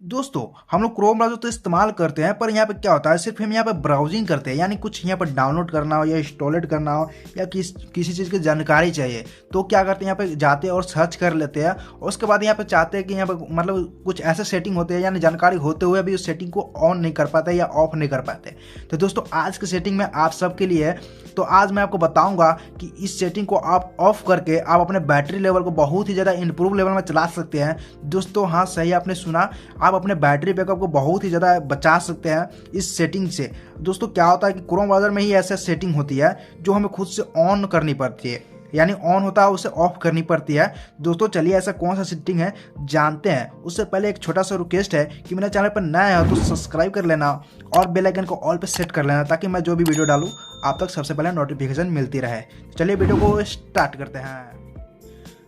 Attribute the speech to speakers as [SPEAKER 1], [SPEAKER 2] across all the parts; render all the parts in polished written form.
[SPEAKER 1] दोस्तों हम लोग क्रोम ब्राउज़र तो इस्तेमाल करते हैं, पर यहाँ पे क्या होता है, सिर्फ हम यहाँ पे ब्राउजिंग करते हैं, यानी कुछ यहाँ पर डाउनलोड करना हो या इंस्टॉलेट करना हो या किसी चीज़ की जानकारी चाहिए तो क्या करते हैं, यहाँ पे जाते हैं और सर्च कर लेते हैं। और उसके बाद यहाँ पे चाहते हैं कि यहाँ पे मतलब कुछ ऐसे सेटिंग होते हैं, यानी जानकारी होते हुए भी उस सेटिंग को ऑन नहीं कर पाते या ऑफ नहीं कर पाते। तो दोस्तों आज की सेटिंग में आप सबके लिए है, तो आज मैं आपको बताऊंगा कि इस सेटिंग को आप ऑफ करके आप अपने बैटरी लेवल को बहुत ही ज़्यादा इंप्रूव लेवल में चला सकते हैं। दोस्तों हाँ, सही आपने सुना, आप अपने बैटरी बैकअप को बहुत ही ज़्यादा बचा सकते हैं इस सेटिंग से। दोस्तों क्या होता है कि क्रोम ब्राउज़र में ही ऐसा सेटिंग होती है जो हमें खुद से ऑन करनी पड़ती है, यानी ऑन होता है उसे ऑफ करनी पड़ती है। दोस्तों चलिए ऐसा कौन सा सेटिंग है जानते हैं। उससे पहले एक छोटा सा रिक्वेस्ट है कि मेरे चैनल पर नया है तो सब्सक्राइब कर लेना और बेल आइकन को ऑल पे सेट कर लेना, ताकि मैं जो भी वीडियो डालूँ आप तक सबसे पहले नोटिफिकेशन मिलती रहे। चलिए वीडियो को स्टार्ट करते हैं।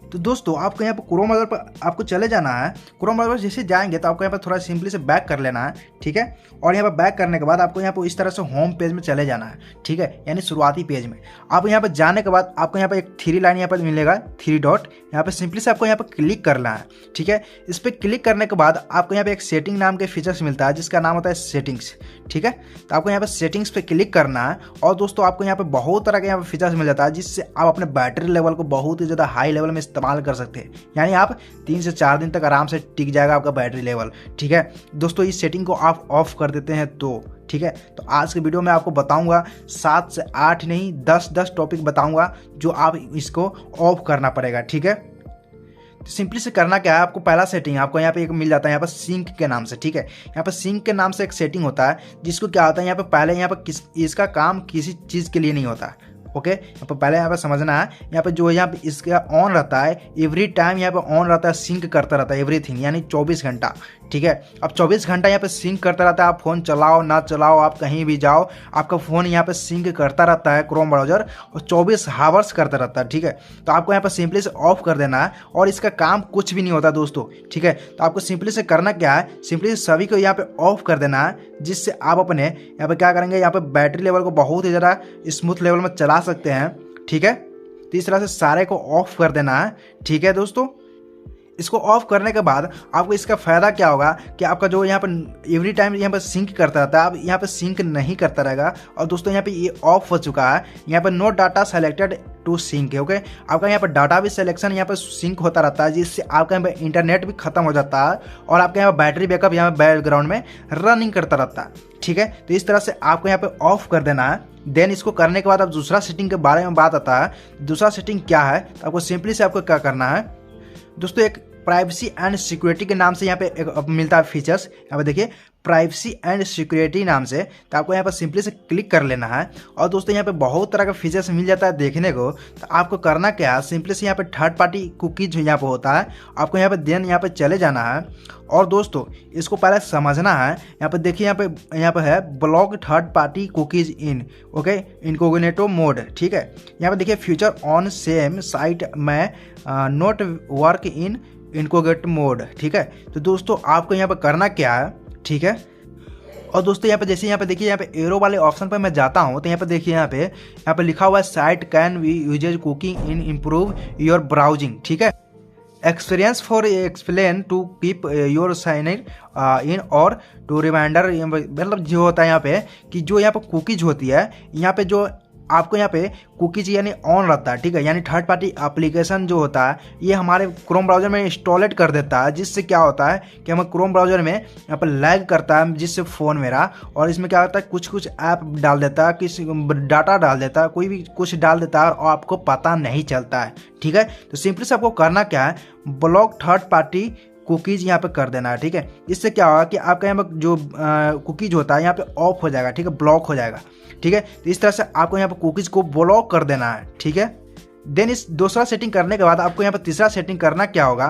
[SPEAKER 1] तो दोस्तों आपको यहाँ पर क्रोम ब्राउज़र पर आपको चले जाना है। क्रोम ब्राउज़र जैसे जाएंगे तो आपको यहाँ पर थोड़ा सिंपली से बैक कर लेना है, ठीक है। और यहाँ पर बैक करने के बाद आपको यहाँ पर इस तरह से होम पेज में चले जाना है, ठीक है, यानी शुरुआती पेज में। आप यहाँ पर जाने के बाद आपको यहाँ पर एक थ्री लाइन यहाँ पर मिलेगा, थ्री डॉट, यहाँ पर सिंपली से आपको यहाँ पर क्लिक करना है, ठीक है। इस पर क्लिक करने के बाद आपको यहाँ पर एक सेटिंग नाम के फीचर्स मिलता है जिसका नाम होता है सेटिंग्स, ठीक है। तो आपको यहाँ पर सेटिंग्स पे क्लिक करना है और दोस्तों आपको यहाँ पे बहुत तरह के यहाँ पे फीचर्स मिल जाता है जिससे आप अपने बैटरी लेवल को बहुत ही ज़्यादा हाई लेवल में इस्तेमाल कर सकते हैं, यानी आप 3 से 4 दिन तक आराम से टिक जाएगा आपका बैटरी लेवल, ठीक है। दोस्तों इस सेटिंग को आप ऑफ कर देते हैं तो, ठीक है। तो आज के वीडियो में आपको बताऊंगा 7 से 8 नहीं 10 टॉपिक बताऊंगा जो आप इसको ऑफ करना पड़ेगा, ठीक है। तो सिंपली से करना क्या है, आपको पहला सेटिंग आपको यहाँ पे एक मिल जाता है यहाँ पर सिंक के नाम से, ठीक है। यहाँ पर सिंक के नाम से एक सेटिंग होता है जिसको क्या होता है, यहाँ पे पहले यहाँ पर इसका काम किसी चीज़ के लिए नहीं होता, ओके। यहाँ पर पहले यहाँ पर समझना है, यहाँ पे जो यहाँ पे इसका ऑन रहता है एवरी टाइम, यहाँ पे ऑन रहता है, सिंक करता रहता है एवरीथिंग, यानी 24 घंटा, ठीक है। अब 24 घंटा यहाँ पे सिंक करता रहता है, आप फ़ोन चलाओ ना चलाओ, आप कहीं भी जाओ, आपका फ़ोन यहाँ पे सिंक करता रहता है क्रोम ब्राउज़र, और 24 हावर्स करता रहता है, ठीक है। तो आपको यहाँ पर सिंपली से ऑफ कर देना है और इसका काम कुछ भी नहीं होता दोस्तों, ठीक है। तो आपको सिंपली से करना क्या है, सिंपली सभी को यहाँ पे ऑफ कर देना है, जिससे आप अपने यहाँ पे क्या करेंगे, यहाँ पे बैटरी लेवल को बहुत ही ज़्यादा स्मूथ लेवल में चला सकते हैं, ठीक है। तो इस तरह से सारे को ऑफ कर देना है, ठीक है दोस्तों। इसको ऑफ करने के बाद आपको इसका फ़ायदा क्या होगा कि आपका जो यहाँ पर एवरी टाइम यहाँ पर सिंक करता रहता है, अब यहाँ पर सिंक नहीं करता रहेगा। और दोस्तों यहाँ पे ये ऑफ हो चुका है, यहाँ पर no data selected to sync है, ओके। आपका यहाँ पर डाटा भी सिलेक्शन यहाँ पर सिंक होता रहता है, जिससे आपका यहाँ पर इंटरनेट भी खत्म हो जाता है और आपका यहाँ पर बैटरी बैकअप यहाँ पर बैकग्राउंड में रनिंग करता रहता है, ठीक है। तो इस तरह से आपको यहाँ पे ऑफ कर देना है। देन इसको करने के बाद अब दूसरा सेटिंग के बारे में बात आता है। दूसरा सेटिंग क्या है, तो आपको सिंपली से आपको क्या करना है दोस्तों, एक प्राइवेसी एंड सिक्योरिटी के नाम से यहाँ पे एक मिलता है फीचर्स, यहाँ पे देखिए प्राइवेसी एंड सिक्योरिटी नाम से। तो आपको यहाँ पर सिंपली से क्लिक कर लेना है और दोस्तों यहाँ पे बहुत तरह का फीचर्स मिल जाता है देखने को। तो आपको करना क्या है, सिंपली से यहाँ पे थर्ड पार्टी कुकीज यहाँ पे होता है, आपको यहाँ पे देन यहाँ पे चले जाना है। और दोस्तों इसको पहले समझना है, यहाँ पे देखिए यहाँ पे है ब्लॉक थर्ड पार्टी कुकीज इन, ओके, इनकोग्निटो मोड, ठीक है। यहाँ पे देखिए फ्यूचर ऑन सेम साइट में नॉट वर्क इन इनकोगेट मोड, ठीक है। तो दोस्तों आपको यहाँ पे करना क्या है, ठीक है। और दोस्तों यहाँ पे जैसे यहाँ पे देखिए यहाँ पे एरो वाले ऑप्शन पे मैं जाता हूँ तो यहाँ पे देखिए यहाँ पे लिखा हुआ है site can we uses cooking in improve your browsing, ठीक है। Experience for explain to keep your sign in और टू रिमाइंडर, मतलब जो होता है यहाँ पे कि जो यहाँ पे कुकीज होती है, यहाँ पे जो आपको यहाँ पे कुकीज यानी ऑन रहता है, ठीक है, यानी थर्ड पार्टी एप्लीकेशन जो होता है ये हमारे क्रोम ब्राउज़र में इंस्टॉलेट कर देता है, जिससे क्या होता है कि हमें क्रोम ब्राउज़र में यहाँ पर लैग करता है जिससे फ़ोन मेरा, और इसमें क्या होता है कुछ ऐप डाल देता है, किसी डाटा डाल देता है, कोई भी कुछ डाल देता है और आपको पता नहीं चलता है, ठीक है। तो सिंपली से आपको करना क्या है, ब्लॉक थर्ड पार्टी कुकीज़ यहाँ पे कर देना है, ठीक है। इससे क्या होगा कि आपका यहाँ पे जो कुकीज़ होता है यहाँ पे ऑफ हो जाएगा, ठीक है, ब्लॉक हो जाएगा, ठीक है। तो इस तरह से आपको यहाँ पे कुकीज़ को ब्लॉक कर देना है, ठीक है। देन इस दूसरा सेटिंग करने के बाद आपको यहाँ पे तीसरा सेटिंग करना क्या होगा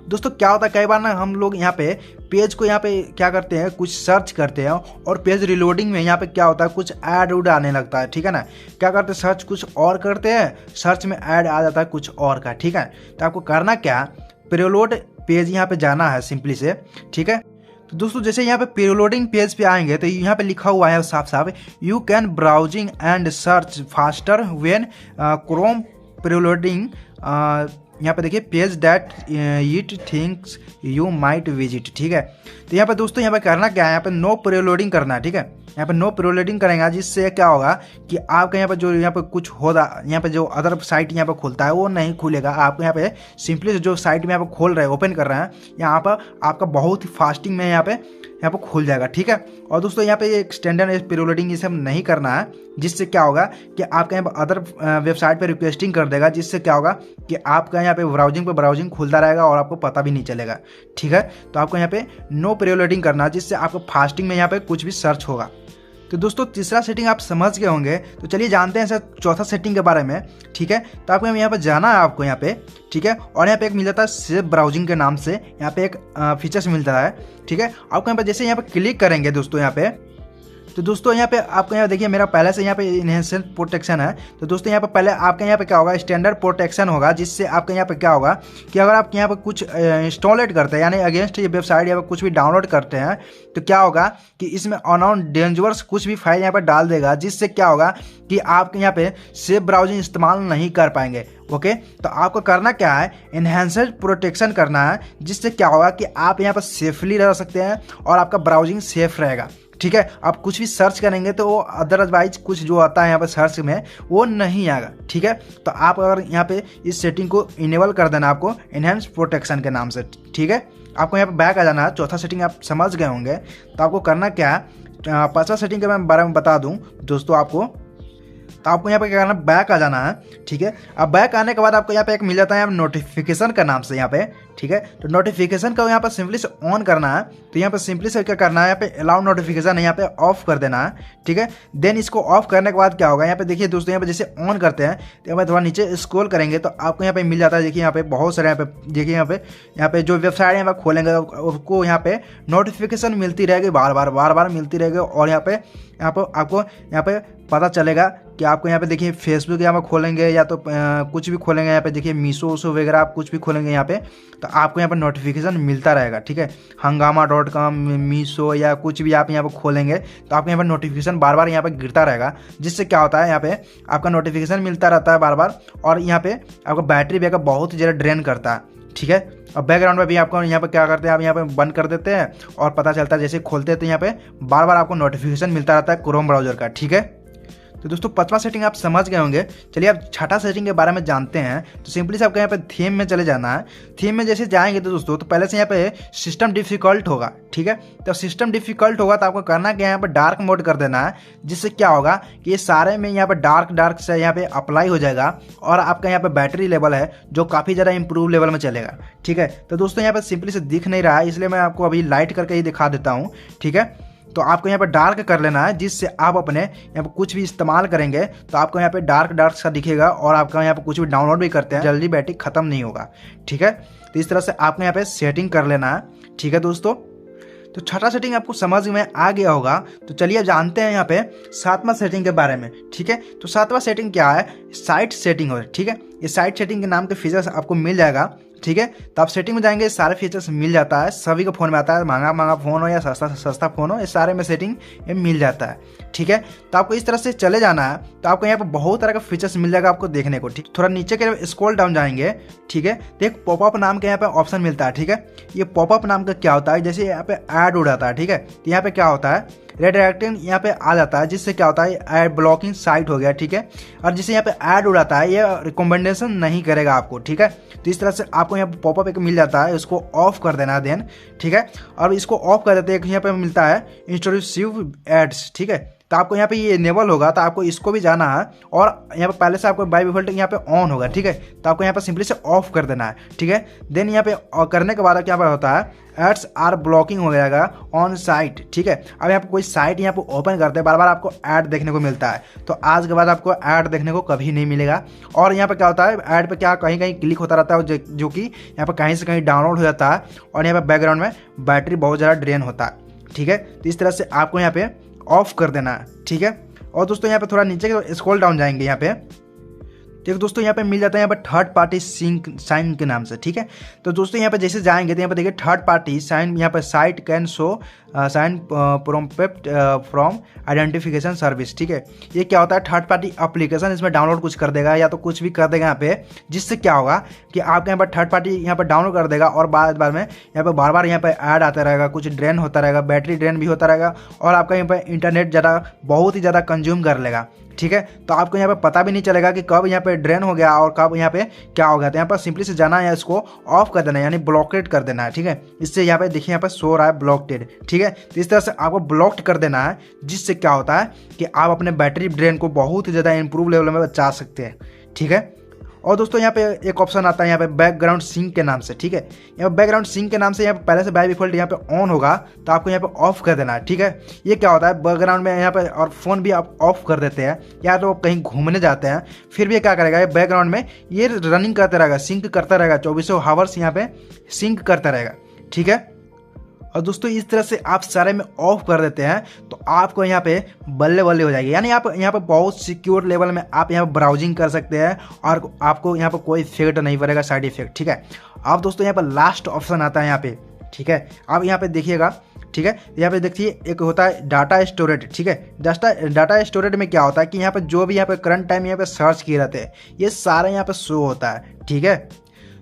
[SPEAKER 1] दोस्तों, क्या होता है कई बार ना हम लोग यहाँ पे पेज को यहाँ पे क्या करते हैं, कुछ सर्च करते हैं और पेज रिलोडिंग में यहाँ पे क्या होता है कुछ ऐड उड आने लगता है, ठीक है ना। क्या करते हैं, सर्च कुछ और करते हैं, सर्च में ऐड आ जाता है कुछ और का, ठीक है। तो आपको करना क्या, प्रीलोड पेज यहाँ पे जाना है सिंपली से, ठीक है। तो दोस्तों जैसे यहाँ पे प्रीलोडिंग पेज पे आएंगे तो यहाँ पे लिखा हुआ है साफ साफ, you can browsing and search faster when Chrome preloading यहाँ पे देखिए page that it thinks you might visit, ठीक है। तो यहाँ पे दोस्तों यहाँ पे करना क्या है, यहाँ पे नो प्रीलोडिंग करना है, ठीक है। यहाँ पे नो प्रीलोडिंग करेंगे जिससे क्या होगा कि आपका यहाँ पे जो यहाँ पे कुछ होगा, यहाँ पे जो अदर साइट यहाँ पे खुलता है वो नहीं खुलेगा। आपको यहाँ पे सिंपली जो साइट में यहाँ पे खोल रहे हैं, ओपन कर रहे हैं, यहाँ पर आपका बहुत ही फास्टिंग में यहाँ पे खुल जाएगा, ठीक है। और दोस्तों यहाँ पे एक स्टैंडर्ड प्रीलोडिंग ये सब नहीं करना है, जिससे क्या होगा कि आपका यहाँ पे अदर वेबसाइट पे रिक्वेस्टिंग कर देगा, जिससे क्या होगा कि आपका यहाँ पे ब्राउजिंग खुलता रहेगा और आपको पता भी नहीं चलेगा, ठीक है। तो आपको यहाँ पे नो प्रीलोडिंग करना है, जिससे आपको फास्टिंग में यहाँ पे कुछ भी सर्च होगा। तो दोस्तों तीसरा सेटिंग आप समझ गए होंगे, तो चलिए जानते हैं सर चौथा सेटिंग के बारे में, ठीक है। तो आपको यहाँ पे जाना है, आपको यहाँ पे, ठीक है। और यहाँ पे एक मिल जाता है सेफ ब्राउजिंग के नाम से, यहाँ पे एक फीचर्स मिलता है, ठीक है। आपको यहाँ पे जैसे यहाँ पे क्लिक करेंगे दोस्तों यहाँ पे, तो दोस्तों यहाँ पे आपको यहाँ देखिए मेरा पहले से यहाँ पे इनहेंस्ड प्रोटेक्शन है। तो दोस्तों यहाँ पे पहले आपके यहाँ पे क्या होगा, स्टैंडर्ड प्रोटेक्शन होगा, जिससे आपके यहाँ पे क्या होगा कि अगर आप यहाँ पे कुछ इंस्टॉलेट करते हैं, यानी अगेंस्ट ये वेबसाइट या कुछ भी डाउनलोड करते हैं, तो क्या होगा कि इसमें अननोन डेंजरस कुछ भी फाइल यहाँ पे डाल देगा, जिससे क्या होगा कि आपके यहाँ पे सेफ ब्राउजिंग इस्तेमाल नहीं कर पाएंगे। ओके, तो आपको करना क्या है, इनहेंस्ड प्रोटेक्शन करना है, जिससे क्या होगा कि आप यहाँ पर सेफली रह सकते हैं और आपका ब्राउजिंग सेफ रहेगा, ठीक है। आप कुछ भी सर्च करेंगे तो वो अदरवाइज कुछ जो आता है यहाँ पे सर्च में वो नहीं आएगा, ठीक है। तो आप अगर यहाँ पे इस सेटिंग को इनेबल कर देना आपको इनहेंस प्रोटेक्शन के नाम से, ठीक है। आपको यहाँ पे बैक आ जाना है, चौथा सेटिंग आप समझ गए होंगे। तो आपको करना क्या है, पांचवा सेटिंग के मैं बारे में बता दूँ दोस्तों आपको। तो आपको यहाँ पे क्या करना है, बैक आ जाना है, ठीक है। अब बैक आने के बाद आपको यहाँ पे एक मिल जाता है यहाँ नोटिफिकेशन का नाम से यहाँ पे, ठीक है। तो नोटिफिकेशन को यहाँ पर सिंपली से ऑन करना है। तो यहाँ पे सिंपली से क्या करना है, यहाँ पे अलाउ नोटिफिकेशन है, यहाँ पे ऑफ कर देना है, ठीक है। देन इसको ऑफ करने के बाद क्या होगा, यहाँ पे देखिए दोस्तों, यहाँ पे जैसे ऑन करते हैं तो यहाँ पे थोड़ा नीचे स्क्रॉल करेंगे तो आपको यहाँ पे मिल जाता है, देखिए यहाँ पे बहुत सारे, यहाँ पे देखिए यहाँ पे जो वेबसाइट यहाँ पे खोलेंगे उसको यहाँ पे नोटिफिकेशन मिलती रहेगी, बार बार मिलती रहेगी। और यहाँ पे आपको यहाँ पे पता चलेगा कि आपको यहाँ पे देखिए फेसबुक यहाँ पे खोलेंगे या तो कुछ भी खोलेंगे, यहाँ पे देखिए मीशो वगैरह आप कुछ भी खोलेंगे यहाँ पे, तो आपको यहाँ पे नोटिफिकेशन मिलता रहेगा, ठीक है। hungama.com, मीशो या कुछ भी आप यहाँ पे खोलेंगे तो आपको यहाँ पे नोटिफिकेशन बार बार यहाँ पे गिरता रहेगा, जिससे क्या होता है यहाँ पे आपका नोटिफिकेशन मिलता रहता है बार बार। और यहाँ पे आपका बैटरी बैकअप बहुत ही ज़्यादा ड्रेन करता है, ठीक है। अब बैकग्राउंड में भी आपको यहाँ पे क्या करते हैं, आप यहाँ पे बंद कर देते हैं और पता चलता है जैसे खोलते हैं तो यहाँ पे बार बार आपको नोटिफिकेशन मिलता रहता है क्रोम ब्राउजर का, ठीक है। तो दोस्तों पांचवा सेटिंग आप समझ गए होंगे। चलिए अब छठा सेटिंग के बारे में जानते हैं। तो सिंपली से आपको यहाँ पे थीम में चले जाना है। थीम में जैसे जाएंगे तो दोस्तों तो पहले से यहाँ पे सिस्टम डिफिकल्ट होगा, ठीक है। तो सिस्टम डिफिकल्ट होगा तो आपको करना क्या है, यहाँ पे डार्क मोड कर देना है, जिससे क्या होगा कि ये सारे में यहाँ पे डार्क से यहाँ पे अप्लाई हो जाएगा और आपका यहाँ पे बैटरी लेवल है जो काफ़ी ज़्यादा इंप्रूव लेवल में चलेगा, ठीक है। तो दोस्तों यहाँ पे सिंपली से दिख नहीं रहा है, इसलिए मैं आपको अभी लाइट करके ही दिखा देता हूँ, ठीक है। तो आपको यहाँ पे डार्क कर लेना है, जिससे आप अपने यहाँ पे कुछ भी इस्तेमाल करेंगे तो आपको यहाँ पे डार्क सा दिखेगा और आपका यहाँ पे कुछ भी डाउनलोड भी करते हैं जल्दी बैटरी खत्म नहीं होगा, ठीक है। तो इस तरह से आपको यहाँ पे सेटिंग कर लेना है, ठीक है दोस्तों। तो छठा सेटिंग आपको समझ में आ गया होगा। तो चलिए जानते हैं यहाँ पे सातवां सेटिंग के बारे में, ठीक है। तो सातवां सेटिंग क्या है, साइट सेटिंग हो, ठीक है। ये साइट सेटिंग के नाम के फीचर्स आपको मिल जाएगा, ठीक है। तो आप सेटिंग में जाएंगे, सारे फीचर्स मिल जाता है, सभी का फ़ोन में आता है, महंगा फ़ोन हो या सस्ता फ़ोन हो, ये सारे में सेटिंग ये मिल जाता है, ठीक है। तो आपको इस तरह से चले जाना है। तो आपको यहाँ पे बहुत तरह का फीचर्स मिल जाएगा आपको देखने को, ठीक। थोड़ा नीचे के स्क्रॉल डाउन जाएंगे, ठीक है। तो एक पॉपअप नाम का यहाँ पे ऑप्शन मिलता है, ठीक है। ये पॉपअप नाम का क्या होता है, जैसे यहाँ पे ऐड उड़ जाता है, ठीक है। तो यहाँ पे क्या होता है, रेडायरेक्टिंग यहाँ पे आ जाता है, जिससे क्या होता है ऐड ब्लॉकिंग साइट हो गया, ठीक है। और जिससे यहाँ पे ऐड उड़ाता है ये रिकमेंडेशन नहीं करेगा आपको, ठीक है। तो इस तरह से आपको यहाँ पे पॉपअप एक मिल जाता है, इसको ऑफ कर देना है देन, ठीक है। और इसको ऑफ कर देते हैं, यहाँ पे मिलता है इंट्रोड्यूसिव एड्स, ठीक है। तो आपको यहाँ पे ये इनेबल होगा तो आपको इसको भी जाना है और यहाँ पे पहले से आपको बाय डिफॉल्ट यहाँ पे ऑन होगा, ठीक है। तो आपको यहाँ पे सिंपली से ऑफ कर देना है, ठीक है। देन यहाँ पे करने के बाद क्या होता है, एड्स आर ब्लॉकिंग हो जाएगा ऑन साइट, ठीक है। अब यहाँ पे कोई साइट यहाँ पे ओपन करते हैं बार बार आपको ऐड देखने को मिलता है, तो आज के बाद आपको ऐड देखने को कभी नहीं मिलेगा। और यहाँ पे क्या होता है, ऐड पे क्या कहीं क्लिक होता रहता है जो कि यहाँ पे कहीं से कहीं डाउनलोड हो जाता है और यहाँ पे बैकग्राउंड में बैटरी बहुत ज़्यादा ड्रेन होता है, ठीक है। तो इस तरह से आपको यहाँ पे ऑफ कर देना है, ठीक है। और दोस्तों यहाँ पे थोड़ा नीचे स्क्रॉल डाउन जाएंगे यहाँ पे, तो दोस्तों यहाँ पे मिल जाता है यहाँ पे थर्ड पार्टी सिंक साइन के नाम से, ठीक है। तो दोस्तों यहाँ पे जैसे जाएंगे तो यहाँ पे देखिए थर्ड पार्टी साइन, यहाँ पे site can show sign prompt from identification service, ठीक है। ये क्या होता है, थर्ड पार्टी एप्लीकेशन इसमें डाउनलोड कुछ कर देगा या तो कुछ भी कर देगा यहाँ पे, जिससे क्या होगा कि आपके यहाँ पर थर्ड पार्टी यहाँ पर डाउनलोड कर देगा और बाद में यहाँ पे बार बार यहाँ पे ऐड आता रहेगा, कुछ ड्रेन होता रहेगा, बैटरी ड्रेन भी होता रहेगा और आपका यहाँ पे इंटरनेट ज़्यादा बहुत ही ज़्यादा कंज्यूम कर लेगा, ठीक है। तो आपको यहाँ पे पता भी नहीं चलेगा कि कब यहाँ पे ड्रेन हो गया और कब यहाँ पे क्या हो गया। तो यहाँ पर सिंपली से जाना है, इसको ऑफ कर देना है, यानी ब्लॉकेड कर देना है, ठीक है। इससे यहाँ पे देखिए यहाँ पे शो रहा है ब्लॉकेड, ठीक है। तो इस तरह से आपको ब्लॉक्ड कर देना है, जिससे क्या होता है कि आप अपने बैटरी ड्रेन को बहुत ही ज़्यादा इंप्रूव लेवल में बचा सकते हैं, ठीक है। और दोस्तों यहाँ पे एक ऑप्शन आता है यहाँ पे बैकग्राउंड सिंक के नाम से, ठीक है। यहाँ पे बैकग्राउंड सिंक के नाम से यहाँ पे पहले से बाय डिफॉल्ट यहाँ पे ऑन होगा, तो आपको यहाँ पे ऑफ कर देना है, ठीक है। ये क्या होता है, बैकग्राउंड में यहाँ पे और फ़ोन भी आप ऑफ कर देते हैं या तो कहीं घूमने जाते हैं, फिर भी क्या करेगा, ये बैकग्राउंड में ये रनिंग करता रहेगा, सिंक करता रहेगा, 24 आवर्स यहाँ पे सिंक करता रहेगा, ठीक है। और दोस्तों इस तरह से आप सारे में ऑफ कर देते हैं तो आपको यहाँ पे बल्ले बल्ले हो जाएगी, यानी आप यहाँ पे बहुत सिक्योर लेवल में आप यहाँ पे ब्राउजिंग कर सकते हैं और आपको यहाँ पे कोई इफेक्ट नहीं पड़ेगा, साइड इफेक्ट, ठीक है। अब दोस्तों यहाँ पर लास्ट ऑप्शन आता है यहाँ पे, ठीक है। आप यहाँ पे देखिएगा, ठीक है। यहाँ पे देखिए एक होता है डाटा स्टोरेज, ठीक है। डाटा स्टोरेज में क्या होता है कि यहाँ पे जो भी यहाँ पे करंट टाइम यहाँ पे सर्च किए रहते हैं ये सारे यहाँ पे शो होता है, ठीक है।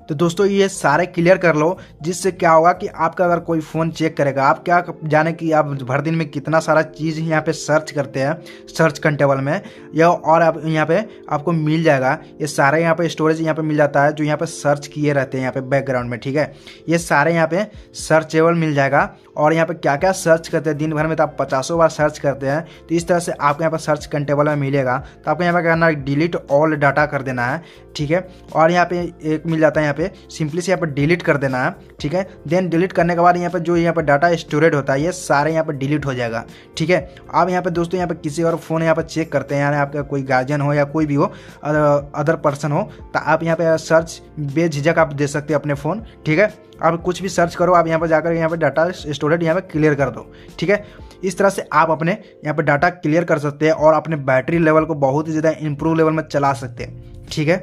[SPEAKER 1] तो दोस्तों ये सारे क्लियर कर लो, जिससे क्या होगा कि आपका अगर कोई फ़ोन चेक करेगा, आप क्या जाने कि आप भर दिन में कितना सारा चीज़ यहाँ पे सर्च करते हैं सर्च कंटेबल में, या और आप यहाँ पे आपको मिल जाएगा ये सारे यहाँ पे स्टोरेज यहाँ पे मिल जाता है जो यहाँ पे सर्च किए रहते हैं यहाँ पे बैकग्राउंड में, ठीक है। ये सारे यहाँ पे सर्चेबल मिल जाएगा और यहाँ पे क्या क्या सर्च करते हैं दिन भर में, तो आप 50 बार सर्च करते हैं, तो इस तरह से आपको यहाँ पर सर्च कंटेबल में मिलेगा। तो आपको यहाँ पे करना है डिलीट ऑल डाटा कर देना है, ठीक है। और यहाँ पे एक मिल जाता है यहाँ पे सिंपली से यहाँ पर डिलीट कर देना है, ठीक है। देन डिलीट करने के बाद यहाँ पे जो यहाँ पर डाटा स्टोरेज होता है ये सारे यहाँ पर डिलीट हो जाएगा, ठीक है। आप यहाँ पे दोस्तों यहाँ पे किसी और फ़ोन यहाँ पर चेक करते हैं, यानी आपका कोई गार्जियन हो या कोई भी हो अदर पर्सन हो, तो आप यहाँ पे सर्च बेझिझक आप दे सकते हैं अपने फ़ोन, ठीक है। आप कुछ भी सर्च करो, आप यहाँ पर जाकर यहाँ पे डाटा स्टोरेज यहाँ पे क्लियर कर दो, ठीक है। इस तरह से आप अपने यहाँ पे डाटा क्लियर कर सकते हैं और अपने बैटरी लेवल को बहुत ही ज़्यादा इंप्रूव लेवल में चला सकते हैं, ठीक है।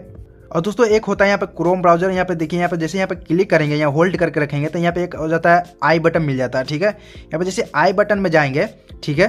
[SPEAKER 1] और दोस्तों एक होता है यहाँ पे क्रोम ब्राउजर, यहाँ पे देखिए यहाँ पे जैसे यहाँ पे क्लिक करेंगे, यहाँ होल्ड करके रखेंगे तो यहाँ पे एक हो जाता है आई बटन मिल जाता है, ठीक है। यहाँ पे जैसे आई बटन में जाएंगे, ठीक है,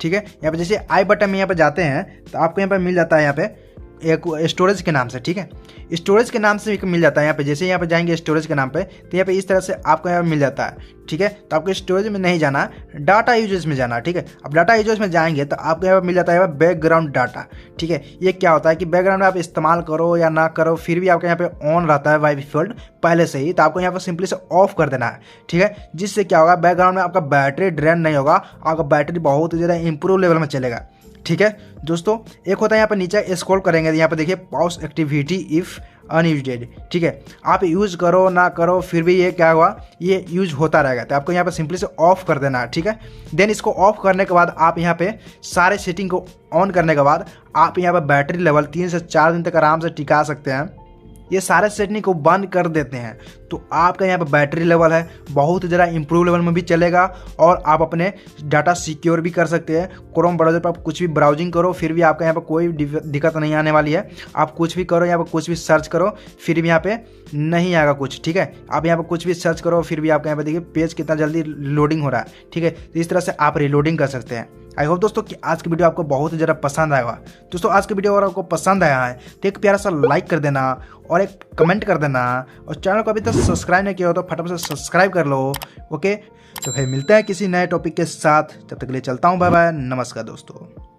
[SPEAKER 1] ठीक है। यहाँ पे जैसे आई बटन में यहाँ पे जाते हैं तो आपको यहाँ पे मिल जाता है यहाँ पे एक स्टोरेज के नाम से, ठीक है। स्टोरेज के नाम से एक मिल जाता है यहाँ पे, जैसे यहाँ पे जाएंगे स्टोरेज के नाम पे तो यहाँ पे इस तरह से आपको यहाँ पे मिल जाता है, ठीक है। तो आपको स्टोरेज में नहीं जाना, डाटा यूजेस में जाना, ठीक है। अब डाटा यूजेस में जाएंगे तो आपको यहाँ पे मिल जाता है बैकग्राउंड डाटा, ठीक है। ये क्या होता है कि बैकग्राउंड में आप इस्तेमाल करो या ना करो फिर भी आपके यहाँ पे ऑन रहता है बाय डिफॉल्ट पहले से ही, तो आपको यहाँ पे सिंपली से ऑफ कर देना है, ठीक है। जिससे क्या होगा, बैकग्राउंड में आपका बैटरी ड्रेन नहीं होगा, आपका बैटरी बहुत ही ज़्यादा इंप्रूव लेवल में चलेगा, ठीक है। दोस्तों एक होता है यहाँ पे नीचे स्क्रॉल करेंगे तो यहाँ पे देखिए पॉज एक्टिविटी इफ़ अनयूज्ड, ठीक है। आप यूज़ करो ना करो फिर भी ये क्या हुआ, ये यूज होता रहेगा, तो आपको यहाँ पे सिंपली से ऑफ कर देना है, ठीक है। देन इसको ऑफ करने के बाद आप यहाँ पे सारे सेटिंग को ऑन करने के बाद आप यहाँ पे बैटरी लेवल 3 से 4 दिन तक आराम से टिका सकते हैं। ये सारे सेटिंग को बंद कर देते हैं तो आपका यहाँ पर बैटरी लेवल है बहुत ज़्यादा इंप्रूव लेवल में भी चलेगा और आप अपने डाटा सिक्योर भी कर सकते हैं। क्रोम ब्राउज़र पर आप कुछ भी ब्राउजिंग करो फिर भी आपका यहाँ पर कोई दिक्कत नहीं आने वाली है। आप कुछ भी करो, यहाँ पर कुछ भी सर्च करो फिर भी यहाँ पे नहीं आएगा कुछ, ठीक है। आप यहाँ पर कुछ भी सर्च करो फिर भी आपका यहाँ पर देखिए पेज कितना जल्दी लोडिंग हो रहा है, ठीक है। तो इस तरह से आप रिलोडिंग कर सकते हैं। आई होप दोस्तों कि आज की वीडियो आपको बहुत ही ज़्यादा पसंद आएगा। दोस्तों आज की वीडियो अगर आपको पसंद आया है तो एक प्यारा सा लाइक कर देना और एक कमेंट कर देना और चैनल को अभी तक सब्सक्राइब नहीं किया हो तो फटाफट से सब्सक्राइब कर लो, ओके। तो फिर मिलते हैं किसी नए टॉपिक के साथ, तब तक के लिए चलता हूँ, बाय बाय, नमस्कार दोस्तों।